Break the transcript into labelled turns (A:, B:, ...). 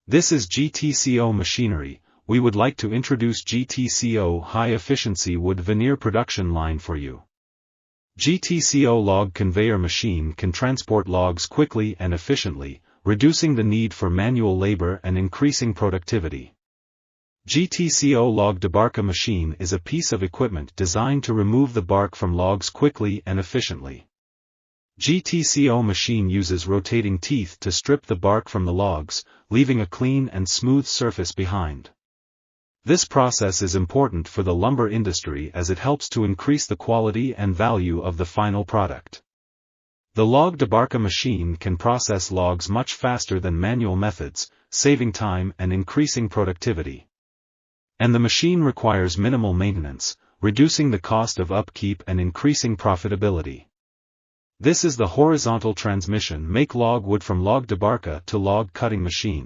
A: This is GTCO machinery. We would like to introduce GTCO high-efficiency wood veneer production line for you. GTCO log conveyor machine can transport logs quickly and efficiently, reducing the need for manual labor and increasing productivity. GTCO log debarker machine is a piece of equipment designed to remove the bark from logs quickly and efficiently. GTCO machine uses rotating teeth to strip the bark from the logs, leaving a clean and smooth surface behind. This process is important for the lumber industry as it helps to increase the quality and value of the final product. The log debarker machine can process logs much faster than manual methods, saving time and increasing productivity. And the machine requires minimal maintenance, reducing the cost of upkeep and increasing profitability. This is the horizontal transmission make log wood from log debarker to log cutting machine.